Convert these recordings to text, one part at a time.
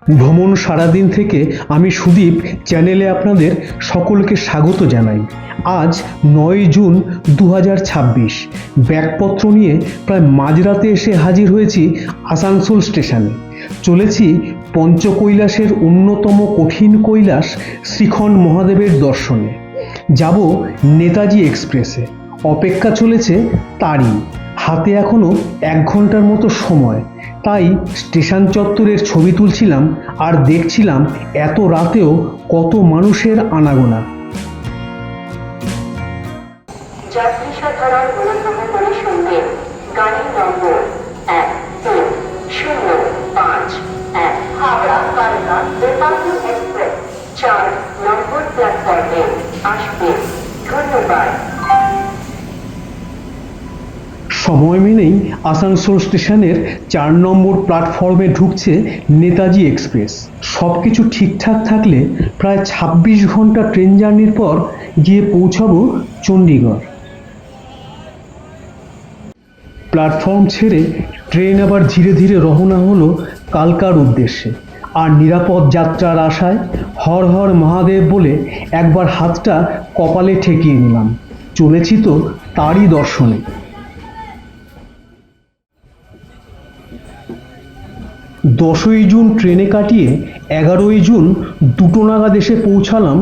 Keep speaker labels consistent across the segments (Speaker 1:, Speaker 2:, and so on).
Speaker 1: ভ্রমণ সারাদিন থেকে আমি সুদীপ চ্যানেলে আপনাদের সকলকে স্বাগত জানাই। আজ ৯ জুন ২০২৬। ব্যাগপত্র নিয়ে প্রায় মাঝরাতে এসে হাজির হয়েছি আসানসোল স্টেশনে। চলেছি পঞ্চকৈলাসের অন্যতম কঠিন কৈলাস শ্রীখণ্ড মহাদেবের দর্শনে। যাব নেতাজি এক্সপ্রেসে। অপেক্ষা চলেছে তারই। হাতে এখনো ১ ঘন্টার মতো সময়। তাই স্টেশন চত্বরের ছবি তুলছিলাম আর দেখছিলাম এত রাতেও কত মানুষের আনাগোনা।
Speaker 2: যাত্রী সাধারণ অনুগ্রহ করে শুনবেন, গাড়ির নম্বর ১-৩-০-৫-১ হাওড়া কালকা নেতাজি এক্সপ্রেস ৪ নম্বর প্ল্যাটফর্মে আসবে। ধন্যবাদ।
Speaker 1: সময় মেনেই আসানসোল স্টেশনের ৪ নম্বর প্ল্যাটফর্মে ঢুকছে নেতাজি এক্সপ্রেস। সব কিছু ঠিকঠাক থাকলে প্রায় ২৬ ঘন্টা ট্রেন জার্নির পর গিয়ে পৌঁছাবো চণ্ডীগড়। প্ল্যাটফর্ম ছেড়ে ট্রেন আবার ধীরে ধীরে রওনা হলো কালকার উদ্দেশ্যে। আর নিরাপদ যাত্রার আশায় হর হর মহাদেব বলে একবার হাতটা কপালে ঠেকিয়ে নিলাম। চলেছি তো তারই দর্শনে। ১০ই জুন ট্রেনে কাটিয়ে ১১ই জুন ২টো নাগাদ এসে পৌঁছালাম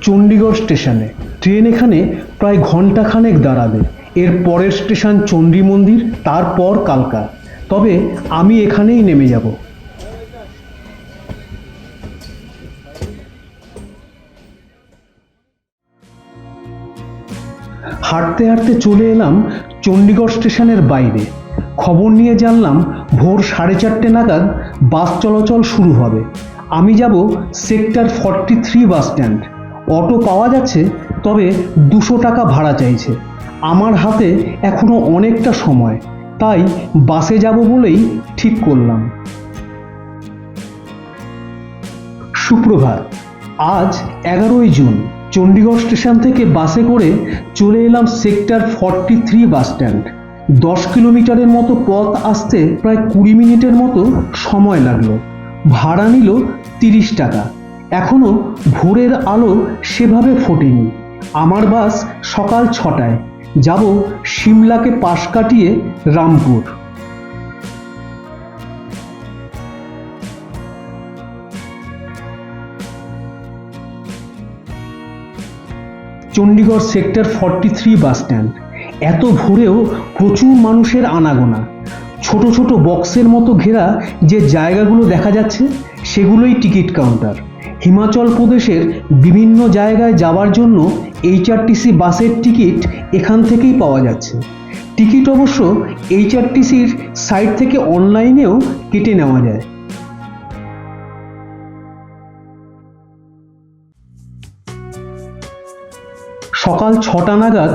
Speaker 1: চণ্ডীগড় স্টেশনে। ট্রেন এখানে প্রায় ঘণ্টাখানেক দাঁড়াবে। এর পরের স্টেশন চণ্ডী মন্দির, তারপর কালকা। তবে আমি এখানেই নেমে যাব। হাঁটতে হাঁটতে চলে এলাম চণ্ডীগড় স্টেশনের বাইরে। খবর নিয়ে জানলাম ভোর ৪:৩০ নাগাদ বাস চলাচল শুরু হবে। আমি যাব সেক্টর 43 বাস স্ট্যান্ড। অটো পাওয়া যাচ্ছে, তবে ২০০ টাকা ভাড়া চাইছে। আমার হাতে এখনো অনেকটা সময়, তাই বাসে যাব বলেই ঠিক করলাম। সুপ্রভাত। আজ ১১ই জুন। চণ্ডীগড় স্টেশন থেকে বাসে করে চলে এলাম সেক্টর 43 বাস স্ট্যান্ড। ১০ কিলোমিটারের মতো পথ আসতে প্রায় ২০ মিনিটের মতো সময় লাগলো। ভাড়া নিল ৩০ টাকা। এখনো ভোরের আলো সেভাবে ফোটেনি। আমার বাস সকাল ৬টায়। যাব সিমলাকে পাশ কাটিয়ে Rampur. Chandigarh sector 43 bus stand. এত ভোরেও প্রচুর মানুষের আনাগোনা। ছোট ছোট বক্সের মতো ঘেরা যে জায়গাগুলো দেখা যাচ্ছে, সেগুলোই টিকিট কাউন্টার। হিমাচল প্রদেশের বিভিন্ন জায়গায় যাওয়ার জন্য HRTC বাসের টিকিট এখান থেকেই পাওয়া যাচ্ছে। টিকিট অবশ্য HRTCর সাইট থেকে অনলাইনেও কেটে নেওয়া যায়। সকাল ৬টা নাগাদ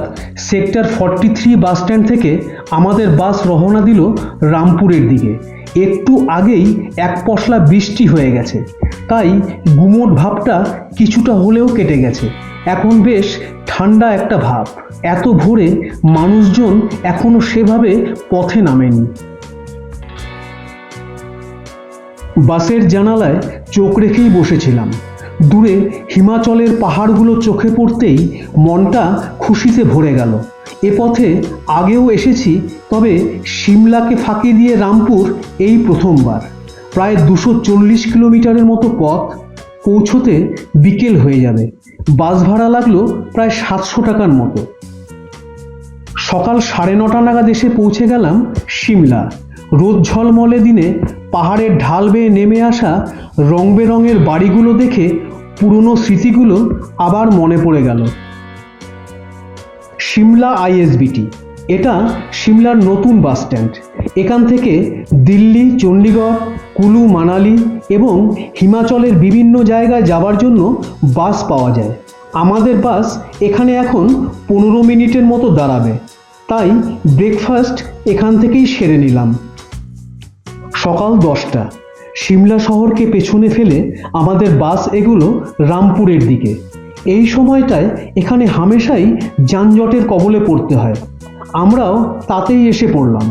Speaker 1: সেক্টর 43 বাস স্ট্যান্ড থেকে আমাদের বাস রওনা দিল রামপুরের দিকে। একটু আগেই এক পশলা বৃষ্টি হয়ে গেছে, তাই গুমোট ভাবটা কিছুটা হলেও কেটে গেছে। এখন বেশ ঠান্ডা একটা ভাব। এত ভোরে মানুষজন এখনো সেভাবে পথে নামেনি। বাসের জানালায় চোখ রেখেই বসেছিলাম। দূরে হিমাচলের পাহাড়গুলো চোখে পড়তেই মনটা খুশিতে ভরে গেল। এ পথে আগেও এসেছি, তবে সিমলাকে ফাঁকি দিয়ে রামপুর এই প্রথমবার। প্রায় ২৪০ কিলোমিটারের মতো পথ। পৌঁছতে বিকেল হয়ে যাবে। বাস ভাড়া লাগলো প্রায় ৭০০ টাকার মতো। সকাল ৯:৩০ নাগাদ এসে পৌঁছে গেলাম সিমলা। রোদ ঝলমলে দিনে পাহাড়ের ঢাল বেয়ে নেমে আসা রং বেরঙের বাড়িগুলো দেখে পুরনো স্মৃতিগুলো আবার মনে পড়ে গেল। সিমলা ISBT। এটা সিমলার নতুন বাস স্ট্যান্ড। এখান থেকে দিল্লি, চণ্ডীগড়, কুলু, মানালি এবং হিমাচলের বিভিন্ন জায়গায় যাওয়ার জন্য বাস পাওয়া যায়। আমাদের বাস এখানে এখন ১৫ মিনিটের মতো দাঁড়াবে, তাই ব্রেকফাস্ট এখান থেকেই সেরে নিলাম। সকাল ১০টা। সিমলা শহরকে পেছনে ফেলে আমাদের বাস এগুলো রামপুরের দিকে। এই সময়টায় এখানে হামেশাই যানজটের কবলে পড়তে হয়। আমরাও তাতেই এসে পড়লাম।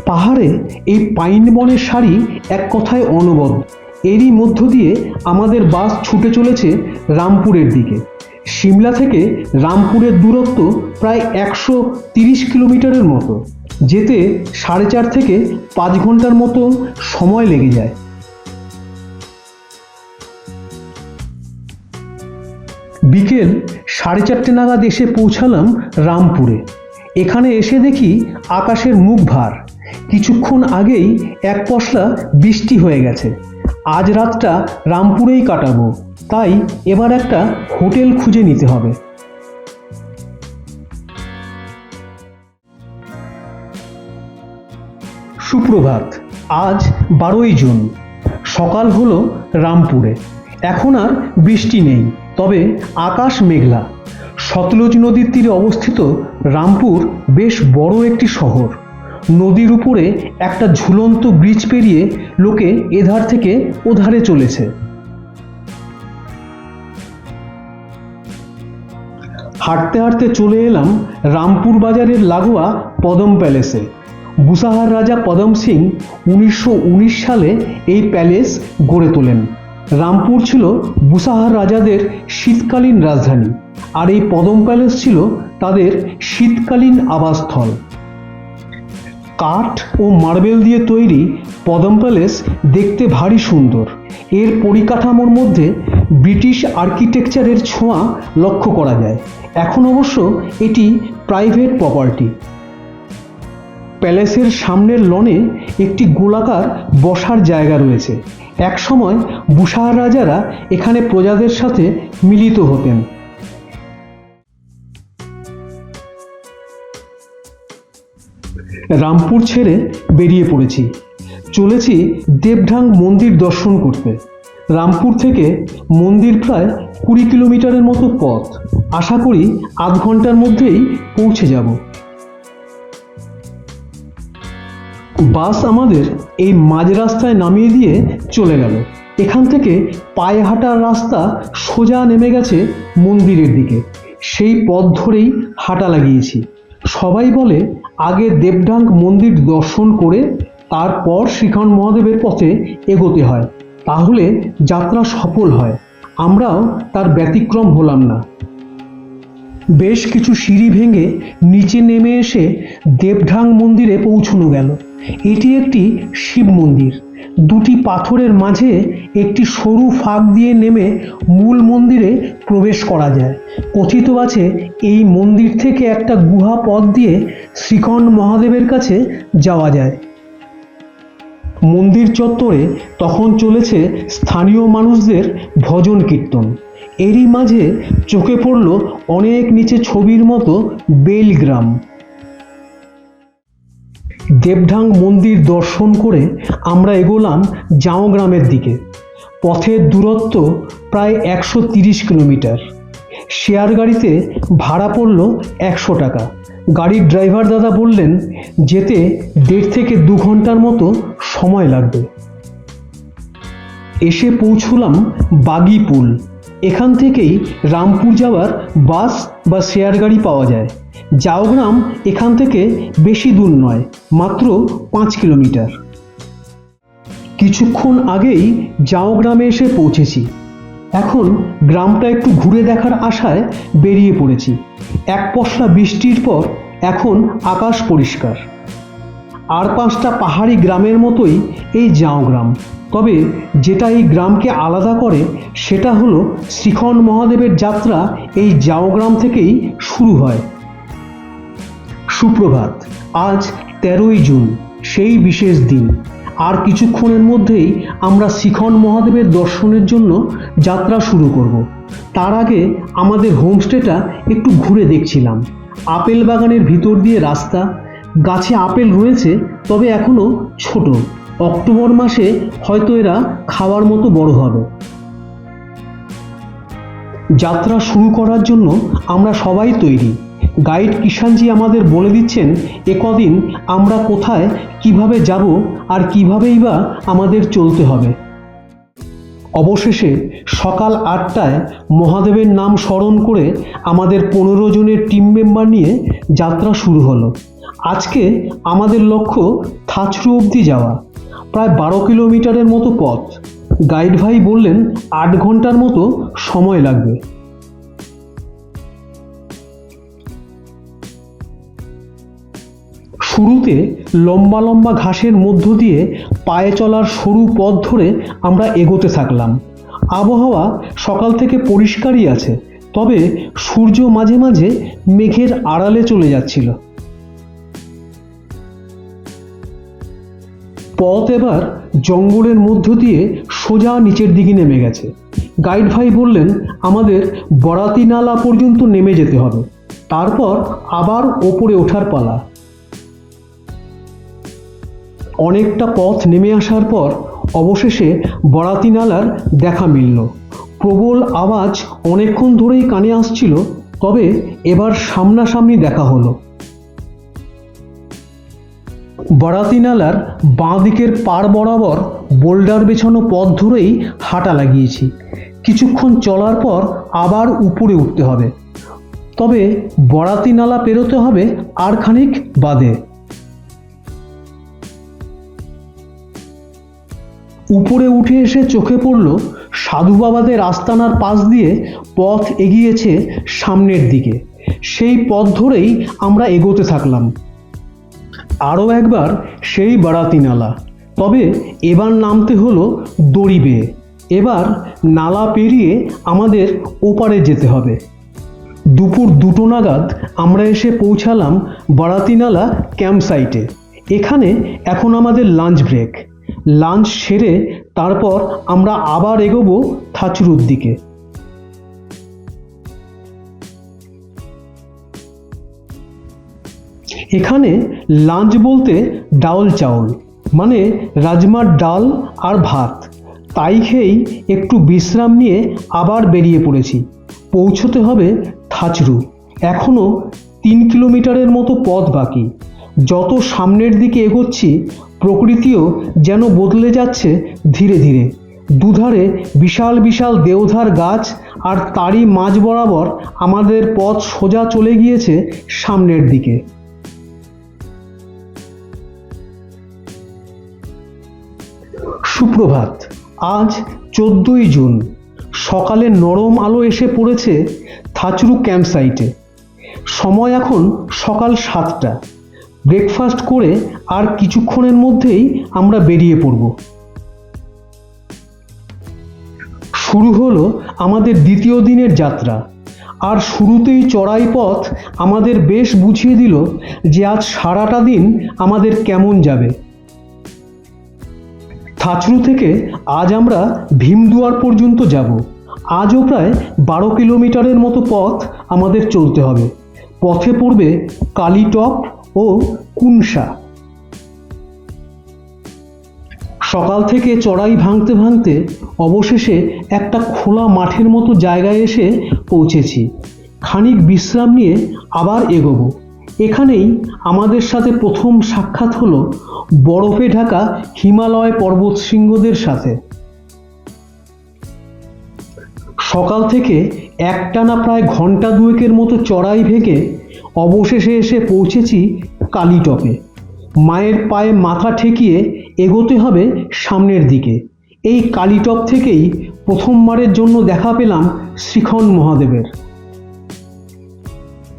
Speaker 1: পাহাড়ে এই পাইন বনের সারি এক কথায় অনবদ্য। এরই মধ্য দিয়ে আমাদের বাস ছুটে চলেছে রামপুরের দিকে। সিমলা থেকে রামপুরের দূরত্ব প্রায় 130 কিলোমিটারের মতো। যেতে 4.5 থেকে 5 ঘন্টার মতো সময় লেগে যায়। বিকেল 4:30 নাগাদ এসে পৌঁছালাম রামপুরে। এখানে এসে দেখি আকাশের মুখ ভার। কিছুক্ষণ আগেই এক পশলা বৃষ্টি হয়ে গেছে। আজ রাতটা রামপুরেই কাটাবো, তাই এবার একটা হোটেল খুঁজে নিতে হবে। সুপ্রভাত। আজ 12ই জুন। সকাল হলো রামপুরে। এখন আর বৃষ্টি নেই, তবে আকাশ মেঘলা। সতলজ নদীর তীরে অবস্থিত রামপুর বেশ বড় একটি শহর। নদীর উপরে একটা ঝুলন্ত ব্রিজ পেরিয়ে লোকে এধার থেকে ওধারে চলেছে। হাঁটতে হাঁটতে চলে এলাম রামপুর বাজারের লাগোয়া পদম প্যালেসে। বুসাহার রাজা পদম সিং 1919 সালে এই প্যালেস গড়ে তোলেন। রামপুর ছিল বুসাহার রাজাদের শীতকালীন রাজধানী, আর এই পদম প্যালেস ছিল তাদের শীতকালীন আবাসস্থল। কাঠ ও মার্বেল দিয়ে তৈরি পদম প্যালেস দেখতে ভারী সুন্দর। এর পরিকাঠামোর মধ্যে ব্রিটিশ আর্কিটেকচারের ছোঁয়া লক্ষ্য করা যায়। এখন অবশ্য এটি প্রাইভেট প্রপার্টি। প্যালেসের সামনের লনে একটি গোলাকার বসার জায়গা রয়েছে। একসময় বুসাহার রাজারা এখানে প্রজাদের সাথে মিলিত হতেন। রামপুর ছেড়ে বেরিয়ে পড়েছি। চলেছি দেবঢাং মন্দির দর্শন করতে। রামপুর থেকে মন্দির প্রায় 20 কিলোমিটারের মতো পথ। আশা করি আধ ঘন্টার মধ্যেই পৌঁছে যাব। বাস আমাদের এই মাঝ রাস্তায় নামিয়ে দিয়ে চলে গেল। এখান থেকে পায়ে হাঁটার রাস্তা সোজা নেমে গেছে মন্দিরের দিকে। সেই পথ ধরেই হাঁটা লাগিয়েছি। সবাই বলে আগে দেবঢাং মন্দির দর্শন করে তারপর শ্রীখণ্ড মহাদেবের পথে এগোতে হয়, তাহলে যাত্রা সফল হয়। আমরাও তার ব্যতিক্রম হলাম না। বেশ কিছু সিঁড়ি ভেঙে নিচে নেমে এসে দেবঢাং মন্দিরে পৌঁছানো গেল। এটি একটি শিব মন্দির। দুটি পাথরের মাঝে একটি সরু ফাঁক দিয়ে নেমে মূল মন্দিরে প্রবেশ করা যায়। কথিত আছে এই মন্দির থেকে একটা গুহা পথ দিয়ে শ্রীখণ্ড মহাদেবের কাছে যাওয়া যায়। মন্দির চত্বরে তখন চলেছে স্থানীয় মানুষদের ভজন কীর্তন। এরই মাঝে চোখে পড়ল অনেক নিচে ছবির মতো বেলগ্রাম। দেবঢাং মন্দির দর্শন করে আমরা এগোলাম জাওগ্রামের দিকে। পথের দূরত্ব প্রায় 130 কিলোমিটার। শেয়ার গাড়িতে ভাড়া পড়ল 100 টাকা। গাড়ির ড্রাইভার দাদা বললেন যেতে 1.5 থেকে 2 ঘন্টার মতো সময় লাগবে। এসে পৌঁছলাম বাগিপুল। এখান থেকেই রামপুর যাওয়ার বাস বা শেয়ার গাড়ি পাওয়া যায়। জাওগ্রাম এখান থেকে বেশি দূর নয়, মাত্র 5 কিলোমিটার। কিছুক্ষণ আগেই জাওগ্রামে এসে পৌঁছেছি। এখন গ্রামটা একটু ঘুরে দেখার আশায় বেরিয়ে পড়েছি। এক পশলা বৃষ্টির পর এখন আকাশ পরিষ্কার। আর 5টা পাহাড়ি গ্রামের মতোই এই জাওগ্রাম। তবে যেটা এই গ্রামকে আলাদা করে সেটা হলো শ্রীখণ্ড মহাদেবের যাত্রা এই জাওগ্রাম থেকেই শুরু হয়। সুপ্রভাত। আজ 13ই জুন, সেই বিশেষ দিন। আর কিছুক্ষণের মধ্যেই আমরা শ্রীখণ্ড মহাদেবের দর্শনের জন্য যাত্রা শুরু করব। তার আগে আমাদের হোমস্টেটা একটু ঘুরে দেখছিলাম। আপেল বাগানের ভিতর দিয়ে রাস্তা। গাছে আপেল রয়েছে, তবে এখনো ছোট। অক্টোবর মাসে হয়তো এরা খাওয়ার মতো বড় হবে। যাত্রা শুরু করার জন্য আমরা সবাই তৈরি। গাইড কিষাণজি আমাদের বলে দিচ্ছেন একদিন আমরা কোথায় কিভাবে যাব আর কিভাবেই বা আমাদের চলতে হবে। অবশেষে সকাল 8টায় মহাদেবের নাম স্মরণ করে আমাদের 15 জনের টিম মেম্বার নিয়ে যাত্রা শুরু হলো। আজকে আমাদের লক্ষ্য থাচরু অবধি যাওয়া, প্রায় 12 কিলোমিটারের মতো পথ। গাইড ভাই বললেন 8 ঘন্টার মতো সময় লাগবে। শুরুতে লম্বা লম্বা ঘাসের মধ্য দিয়ে পায়ে চলার সরু পথ ধরে আমরা এগোতে থাকলাম। আবহাওয়া সকাল থেকে পরিষ্কারই আছে, তবে সূর্য মাঝে মাঝে মেঘের আড়ালে চলে যাচ্ছিল। পথ এবার জঙ্গলের মধ্য দিয়ে সোজা নিচের দিকে নেমে গেছে। গাইড ভাই বললেন আমাদের বরাতি নালা পর্যন্ত নেমে যেতে হবে, তারপর আবার ওপরে ওঠার পালা। অনেকটা পথ নেমে আসার পর অবশেষে বরাতি নালার দেখা মিলল। প্রবল আওয়াজ অনেকক্ষণ ধরেই কানে আসছিল, তবে এবার সামনাসামনি দেখা হলো। বরাতি নালার বাঁ দিকের পাড় বরাবর বোল্ডার বেছানো পথ ধরেই হাঁটা লাগিয়েছি। কিছুক্ষণ চলার পর আবার উপরে উঠতে হবে, তবে বরাতি নালা পেরোতে হবে আর খানিক বাদে। উপরে উঠে এসে চোখে পড়ল সাধু বাবাদের আস্তানার পাশ দিয়ে পথ এগিয়েছে সামনের দিকে। সেই পথ ধরেই আমরা এগোতে থাকলাম। আরও একবার সেই বরাতি নালা, তবে এবার নামতে হলো দড়ি বেয়ে। এবার নালা পেরিয়ে আমাদের ওপারে যেতে হবে। দুপুর 2টো নাগাদ আমরা এসে পৌঁছালাম বরাতি নালা ক্যাম্প সাইটে। এখানে এখন আমাদের লাঞ্চ ব্রেক। লাঞ্চ সেরে তারপর আমরা আবার এগোবো থাচরুর দিকে। এখানে লাঞ্চ বলতে ডাউল চাউল, মানে রাজমার ডাল আর ভাত। তাই খেয়েই একটু বিশ্রাম নিয়ে আবার বেরিয়ে পড়েছি। পৌঁছতে হবে থাচরু। এখনও 3 কিলোমিটারের মতো পথ বাকি। যত সামনের দিকে এগোচ্ছি প্রকৃতিও যেন বদলে যাচ্ছে ধীরে ধীরে। দুধারে বিশাল বিশাল দেওধার গাছ, আর তারই মাঝ বরাবর আমাদের পথ সোজা চলে গিয়েছে সামনের দিকে। সুপ্রভাত। আজ 14ই জুন। সকালে নরম আলো এসে পড়েছে থাচরু ক্যাম্প সাইটে। সময় এখন সকাল 7টা। ব্রেকফাস্ট করে আর কিছুক্ষণের মধ্যেই আমরা বেরিয়ে পড়ব। শুরু হলো আমাদের দ্বিতীয় দিনের যাত্রা। আর শুরুতেই চড়াই পথ আমাদের বেশ বুঝিয়ে দিল যে আজ সারাটা দিন আমাদের কেমন যাবে। থাচরু থেকে আজ আমরা ভীমদুয়ার পর্যন্ত যাব। আজও প্রায় 12 কিলোমিটারের মতো পথ আমাদের চলতে হবে। পথে পড়বে কালীটপ ও কুনসা। সকাল থেকে চড়াই ভাঙতে ভাঙতে অবশেষে একটা খোলা মাঠের মতো জায়গায় এসে পৌঁছেছি। খানিক বিশ্রাম নিয়ে আবার এগোবো। এখানেই আমাদের সাথে প্রথম সাক্ষাৎ হলো বরফে ঢাকা হিমালয় পর্বতশৃঙ্গদের সাথে। সকাল থেকে একটানা প্রায় ঘন্টা 2 মতো চড়াই ভেঙে অবশেষে এসে পৌঁছেছি কালীটপে। মায়ের পায়ে মাথা ঠেকিয়ে এগোতে হবে সামনের দিকে। এই কালীটপ থেকেই প্রথমবারের জন্য দেখা পেলাম শ্রীখণ্ড মহাদেবের।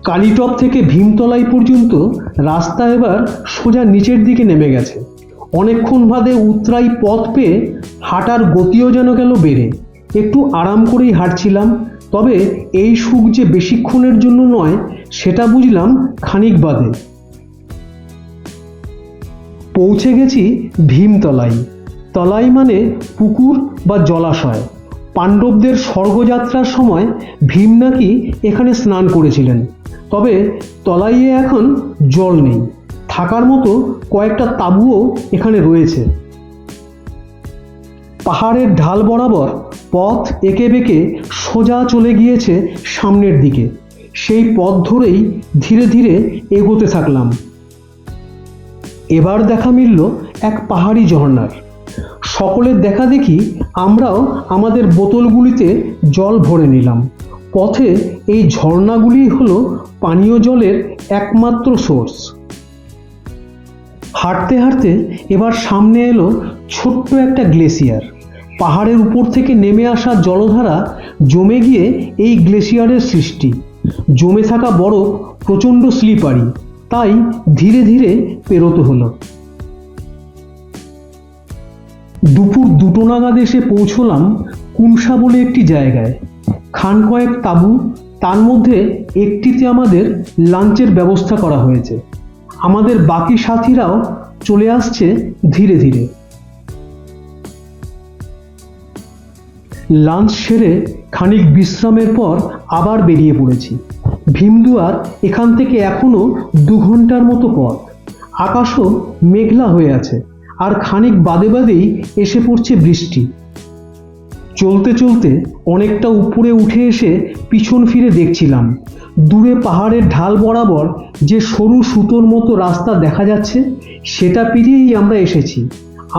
Speaker 1: কালীটপ থেকে ভীমতলাই পর্যন্ত রাস্তা এবার সোজা নিচের দিকে নেমে গেছে। অনেকক্ষণ বাদে উতরাই পথ পেয়ে হাঁটার গতিও যেন গেল বেড়ে। একটু আরাম করেই হাঁটছিলাম, তবে এই সুখ যে বেশিক্ষণের জন্য নয় সেটা বুঝলাম খানিক বাদে। পৌঁছে গেছি ভীমতলাই। তলাই মানে পুকুর বা জলাশয়। পাণ্ডবদের স্বর্গযাত্রার সময় ভীম নাকি এখানে স্নান করেছিলেন। তবে তলাইয়ে এখন জল নেই। থাকার মতো কয়েকটা তাঁবুও এখানে রয়েছে। পাহাড়ের ঢাল বরাবর পথ এঁকে বেঁকে সোজা চলে গিয়েছে সামনের দিকে। সেই পথ ধরেই ধীরে ধীরে এগোতে থাকলাম। এবার দেখা মিলল এক পাহাড়ি ঝর্ণার। সকলের দেখা দেখি আমরাও আমাদের বোতলগুলিতে জল ভরে নিলাম। পথে এই ঝর্ণাগুলি হলো পানীয় জলের একমাত্র সোর্স। হাঁটতে হাঁটতে এবার সামনে এলো ছোট্ট একটা গ্লেসিয়ার। পাহাড়ের উপর থেকে নেমে আসা জলধারা জমে গিয়ে এই গ্লেসিয়ারের সৃষ্টি। জমে থাকা বরফ প্রচণ্ড স্লিপারি, তাই ধীরে ধীরে পেরোতে হলো। দুপুর 2টো নাগাদ এসে পৌঁছলাম কুনসা বলে একটি জায়গায়। খান কয়েক তাঁবু, তার মধ্যে একটিতে আমাদের লাঞ্চের ব্যবস্থা করা হয়েছে। আমাদের বাকি সাথীরাও চলে আসছে ধীরে ধীরে। লাঞ্চ সেরে খানিক বিশ্রামের পর আবার বেরিয়ে পড়েছি। ভীমদুয়ার এখান থেকে এখনো 2 ঘন্টার মতো পথ। আকাশও মেঘলা হয়ে আছে, আর খানিক বাদে বাদেই এসে পড়ছে বৃষ্টি। চলতে চলতে অনেকটা উপরে উঠে এসে পিছন ফিরে দেখছিলাম দূরে পাহাড়ের ঢাল বরাবর যে সরু সুতোর মতো রাস্তা দেখা যাচ্ছে, সেটা পেরিয়েই আমরা এসেছি।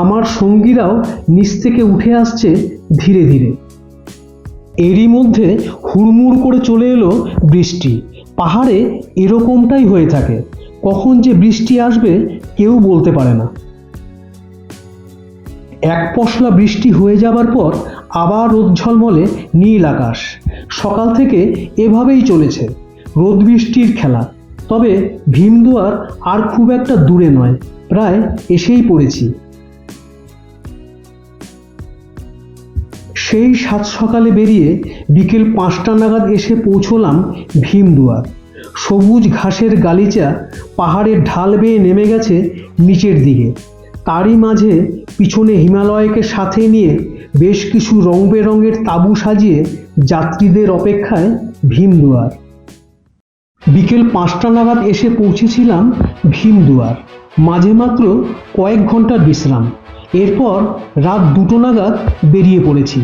Speaker 1: আমার সঙ্গীরাও নিচ থেকে উঠে আসছে ধীরে ধীরে। এরই মধ্যে হুড়মুড় করে চলে এলো বৃষ্টি। পাহাড়ে এরকমটাই হয়ে থাকে, কখন যে বৃষ্টি আসবে কেউ বলতে পারে না। এক পশলা বৃষ্টি হয়ে যাবার পর আবার রোদ ঝলমলে নীল আকাশ। সকাল থেকে এভাবেই চলেছে রোদ বৃষ্টির খেলা। তবে ভীমদুয়ার আর খুব একটা দূরে নয়, প্রায় এসেই পড়েছি। সেই সাত সকালে বেরিয়ে বিকেল 5টা নাগাদ এসে পৌঁছলাম ভীমদুয়ার। সবুজ ঘাসের গালিচা পাহাড়ের ঢাল বেয়ে নেমে গেছে নিচের দিকে। তারই মাঝে পিছনে হিমালয়কে সাথে নিয়ে বেশ কিছু রং বেরঙের তাঁবু সাজিয়ে যাত্রীদের অপেক্ষায় ভীমদুয়ার। বিকেল 5টা নাগাদ এসে পৌঁছেছিলাম ভীমদুয়ার। মাঝে মাত্র কয়েক ঘন্টার বিশ্রাম। এরপর রাত 2টো নাগাদ বেরিয়ে পড়েছি।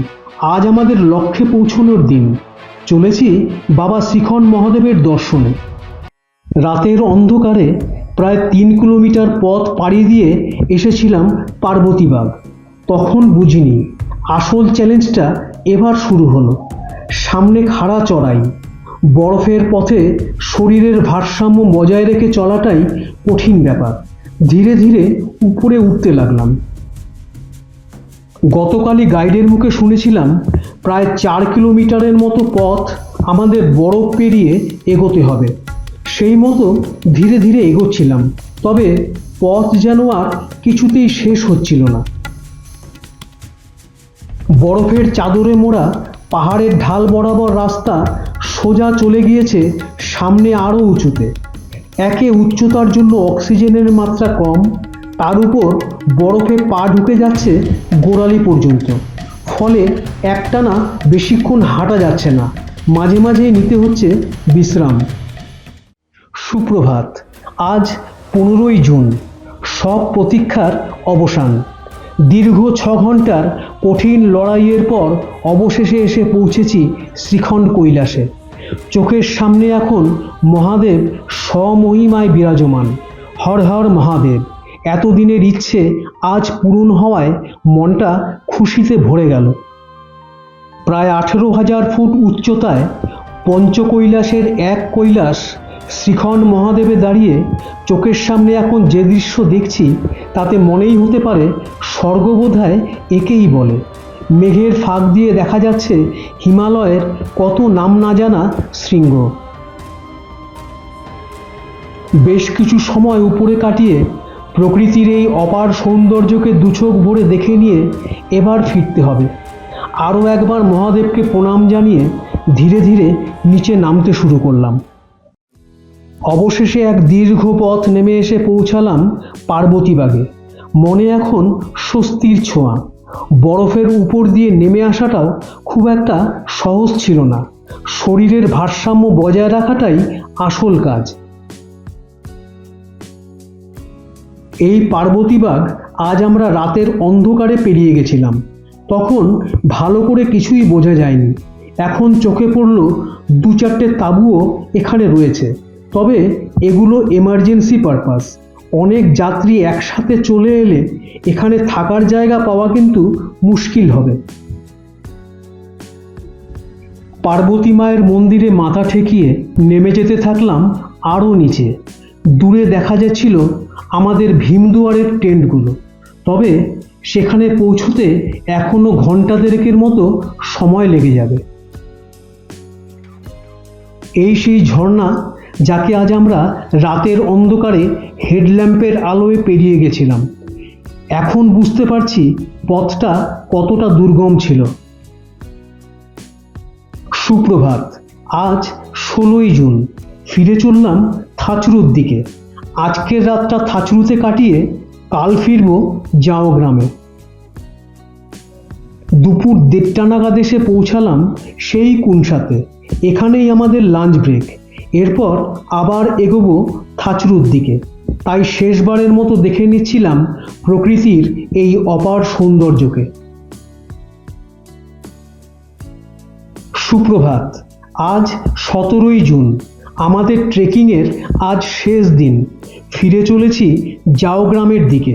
Speaker 1: আজ আমাদের লক্ষ্যে পৌঁছানোর দিন। চলেছি বাবা শ্রীখন মহাদেবের দর্শনে। রাতের অন্ধকারে প্রায় 3 কিলোমিটার পথ পাড়ি দিয়ে এসেছিলাম পার্বতীবাগ। তখন বুঝিনি আসল চ্যালেঞ্জটা এবার শুরু হলো। সামনে খাড়া চড়াই, বরফের পথে শরীরের ভারসাম্য বজায় রেখে চলাটাই কঠিন ব্যাপার। ধীরে ধীরে উপরে উঠতে লাগলাম। গতকালই গাইডের মুখে শুনেছিলাম প্রায় 4 কিলোমিটারের মতো পথ আমাদের বরফ পেরিয়ে এগোতে হবে। সেই মতো ধীরে ধীরে এগোচ্ছিলাম, তবে পথ যেন আর কিছুতেই শেষ হচ্ছিল না। বরফের চাদরে মোড়া পাহাড়ের ঢাল বরাবর রাস্তা সোজা চলে গিয়েছে সামনে আরও উঁচুতে। একে উচ্চতার জন্য অক্সিজেনের মাত্রা কম, তার উপর বরফে পা ঢুকে যাচ্ছে গোড়ালি পর্যন্ত। ফলে একটানা বেশিক্ষণ হাঁটা যাচ্ছে না, মাঝে মাঝে নিতে হচ্ছে বিশ্রাম। সুপ্রভাত। আজ 15ই জুন। সব প্রতীক্ষার অবসান। দীর্ঘ 6 ঘন্টার কঠিন লড়াইয়ের পর অবশেষে এসে পৌঁছেছি শ্রীখন কৈলাসে। চোখের সামনে এখন মহাদেব স্বমহিমায় বিরাজমান। হর হর মহাদেব। এতদিনের ইচ্ছে আজ পূরণ হওয়ায় মনটা খুশিতে ভরে গেল। প্রায় 18,000 ফুট উচ্চতায় পঞ্চকৈলাসের এক কৈলাস শ্রীখন মহাদেবে দাঁড়িয়ে চোখের সামনে এখন যে দৃশ্য দেখছি, তাতে মনেই হতে পারে স্বর্গ বোধহয় একেই বলে। মেঘের ফাঁক দিয়ে দেখা যাচ্ছে হিমালয়ের কত নাম না জানা শৃঙ্গ। বেশ কিছু সময় উপরে কাটিয়ে প্রকৃতির এই অপার সৌন্দর্যকে দুচোখ ভরে দেখে নিয়ে এবার ফিরতে হবে। আরও একবার মহাদেবকে প্রণাম জানিয়ে ধীরে ধীরে নিচে নামতে শুরু করলাম। অবশেষে এক দীর্ঘ পথ নেমে এসে পৌঁছালাম পার্বতীবাগে। মনে এখন স্বস্তির ছোঁয়া। বরফের উপর দিয়ে নেমে আসাটাও খুব একটা সহজ ছিল না। শরীরের ভারসাম্য বজায় রাখাটাই আসল কাজ। এই পার্বতীবাগ আজ আমরা রাতের অন্ধকারে পেরিয়ে গেছিলাম। তখন ভালো করে কিছুই বোঝা যায়নি। এখন চোখে পড়ল 2-4টে তাঁবুও এখানে রয়েছে, তবে এগুলো এমার্জেন্সি পারপাস। অনেক যাত্রী একসাথে চলে এলে এখানে থাকার জায়গা পাওয়া কিন্তু মুশকিল হবে। পার্বতী মায়ের মন্দিরে মাথা ঠেকিয়ে নেমে যেতে থাকলাম আরও নিচে। দূরে দেখা যাচ্ছিল আমাদের ভীমদুয়ারের টেন্টগুলো। তবে সেখানে পৌঁছতে এখনো ঘন্টা দেড়েকের মতো সময় লেগে যাবে। এই সেই ঝর্ণা যাকে আজ আমরা রাতের অন্ধকারে হেডল্যাম্পের আলোয় পেরিয়ে গেছিলাম। এখন বুঝতে পারছি পথটা কতটা দুর্গম ছিল। সুপ্রভাত। আজ 16ই জুন। ফিরে চললাম থাচরুর দিকে। আজকের রাতটা থাচরুতে কাটিয়ে কাল ফিরব জাও গ্রামে। দুপুর 1:30টা নাগাদ এসে পৌঁছালাম সেই কুনসাতে। এখানেই আমাদের লাঞ্চ ব্রেক। এরপর আবার এগোবো থাচরুর দিকে। তাই শেষবারের মতো দেখে নিচ্ছিলাম প্রকৃতির এই অপার সৌন্দর্যকে। সুপ্রভাত। আজ 17ই জুন। আমাদের ট্রেকিংয়ের আজ শেষ দিন। ফিরে চলেছি জাও গ্রামের দিকে।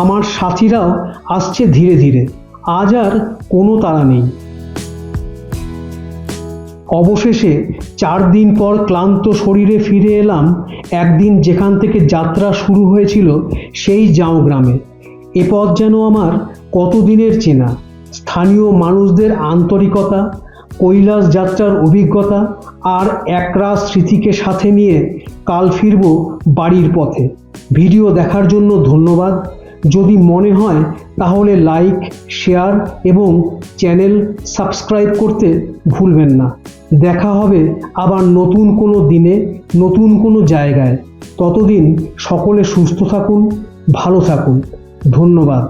Speaker 1: আমার সাথীরাও আসছে ধীরে ধীরে। আজ আর কোনো তাড়া নেই। অবশেষে 4 দিন পর ক্লান্ত শরীরে ফিরে এলাম একদিন যেখান থেকে যাত্রা শুরু হয়েছিল সেই জাও গ্রামে। এ পথ যেন আমার কতদিনের চেনা। স্থানীয় মানুষদের আন্তরিকতা, কৈলাস যাত্রার অভিজ্ঞতা আর একরাশ স্মৃতিকে সাথে নিয়ে কাল ফিরব বাড়ির পথে। ভিডিও দেখার জন্য ধন্যবাদ। যদি মনে হয় তাহলে লাইক, শেয়ার এবং চ্যানেল সাবস্ক্রাইব করতে ভুলবেন না। দেখা হবে আবার নতুন কোনো দিনে, নতুন কোনো জায়গায়। ততদিন সকলে সুস্থ থাকুন, ভালো থাকুন। ধন্যবাদ।